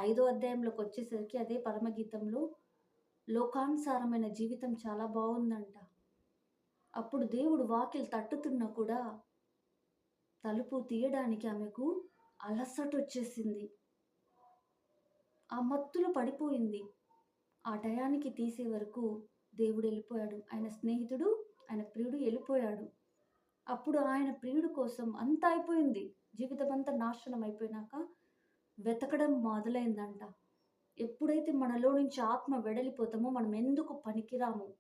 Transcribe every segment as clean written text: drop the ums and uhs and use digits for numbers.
ఐదో అధ్యాయంలోకొచ్చేసరికి అదే పరమగీతంలో లోకానుసారమైన జీవితం చాలా బావుందంట. అప్పుడు దేవుడు వాకిలి తట్టుతున్నా కూడా తలుపు తీయడానికి ఆమెకు అలసటొచ్చేసింది. ఆ మత్తులో పడిపోయింది. ఆ టయానికి తీసే వరకు దేవుడెళ్ళిపోయాడు. ఆయన స్నేహితుడు, ఆయన ప్రియుడు ఎళ్ళిపోయాడు. అప్పుడు ఆయన ప్రియుడు కోసం అంతా అయిపోయింది. జీవితమంతా నాశనం అయిపోయినాక వెతకడం మొదలైందంట. ఎప్పుడైతే మనలో నుంచి ఆత్మ వెడలిపోతామో మనం ఎందుకు పనికిరాము.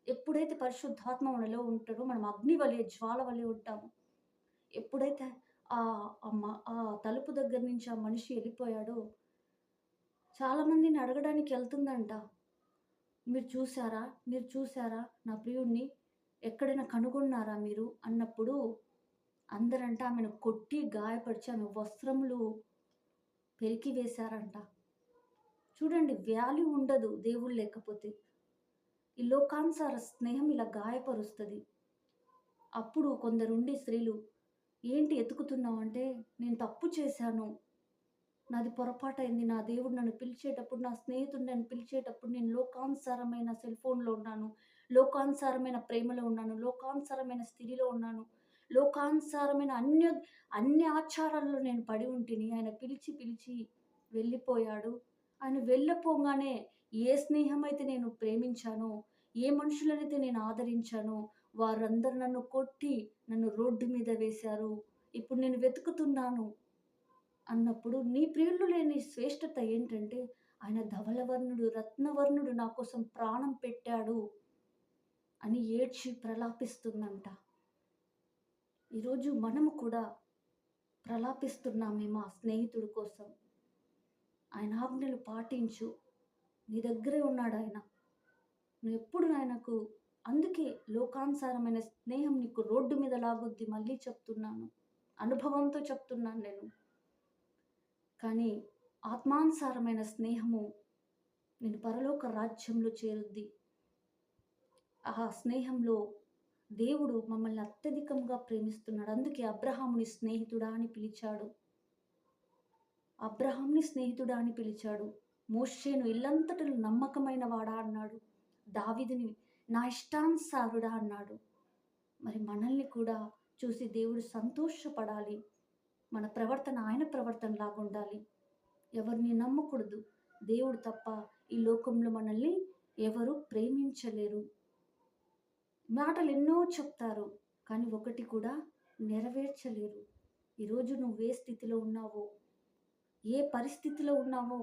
ఎప్పుడైతే పరిశుద్ధాత్మ మనలో ఉంటాడో మనం అగ్ని వలె, జ్వాల వలె ఉంటాము. ఎప్పుడైతే ఆ తలుపు దగ్గర నుంచి ఆ మనిషి ఎళ్ళిపోయాడో చాలామందిని అడగడానికి ఎళ్తుందంట. "మీరు చూసారా? మీరు చూసారా? నా ప్రియుడిని ఎక్కడైనా కనుగొన్నారా మీరు?" అన్నప్పుడు అందరంట ఆమెను కొట్టి, గాయపరిచి ఆమె వస్త్రములు పెరికివేశారంట. చూడండి, వాల్యూ ఉండదు దేవుడు లేకపోతే. ఈ లోకానుసార స్నేహం ఇలా గాయపరుస్తది. అప్పుడు కొందరుండి స్త్రీలు, "ఏంటి ఎతుకుతున్నావంటే, నేను తప్పు చేశాను. నాది పొరపాటయింది. నా దేవుడు నన్ను పిలిచేటప్పుడు, నా స్నేహితుడు నన్ను పిలిచేటప్పుడు నేను లోకానుసారమైన సెల్ ఫోన్‌లో ఉన్నాను. లోకానుసారమైన ప్రేమలో ఉన్నాను. లోకానుసారమైన స్థితిలో ఉన్నాను. లోకానుసారమైన అన్ని ఆచారాల్లో నేను పడి ఉంటిని. ఆయన పిలిచి, పిలిచి వెళ్ళిపోయాడు. ఆయన వెళ్ళిపోంగానే ఏ స్నేహమైతే నేను ప్రేమించానో, ఏ మనుషులనైతే నేను ఆదరించానో, వారందరూ నన్ను కొట్టి, నన్ను రోడ్డు మీద వేశారు. ఇప్పుడు నేను వెతుకుతున్నాను." అన్నప్పుడు నీ ప్రియుల్లో లేని శ్రేష్టత ఏంటంటే, ఆయన ధవలవర్ణుడు, రత్నవర్ణుడు నా కోసం ప్రాణం పెట్టాడు అని ఏడ్చి ప్రలాపిస్తుందంట. ఈరోజు మనము కూడా ప్రలాపిస్తున్నామేమో ఆ స్నేహితుడి కోసం. ఆయన ఆజ్ఞలు పాటించు. నీ దగ్గరే ఉన్నాడాయన. నువ్వెప్పుడు ఆయనకు అందుకే లోకానుసారమైన స్నేహం నీకు రోడ్డు మీద లాగుద్ది. మళ్ళీ చెప్తున్నాను. అనుభవంతో చెప్తున్నాను నేను. కానీ ఆత్మానుసారమైన స్నేహము నిన్ను పరలోక రాజ్యంలో చేరుద్ది. ఆ స్నేహంలో దేవుడు మమ్మల్ని అత్యధికంగా ప్రేమిస్తున్నాడు. అందుకే అబ్రహాముని స్నేహితుడా అని పిలిచాడు. అబ్రహాంని స్నేహితుడా అని పిలిచాడు. మోషేను ఇల్లంతటిలో నమ్మకమైన వాడా అన్నాడు. దావీదుని నా ఇష్టానుసారుడా అన్నాడు. మరి మనల్ని కూడా చూసి దేవుడు సంతోషపడాలి. మన ప్రవర్తన ఆయన ప్రవర్తనలాగా ఉండాలి. ఎవరిని నమ్మకూడదు. దేవుడు తప్ప ఈ లోకంలో మనల్ని ఎవరు ప్రేమించలేరు. మాటలు ఎన్నో చెప్తారు. కానీ ఒకటి కూడా నెరవేర్చలేరు. ఈరోజు నువ్వు ఏ స్థితిలో ఉన్నావో, ఏ పరిస్థితిలో ఉన్నావో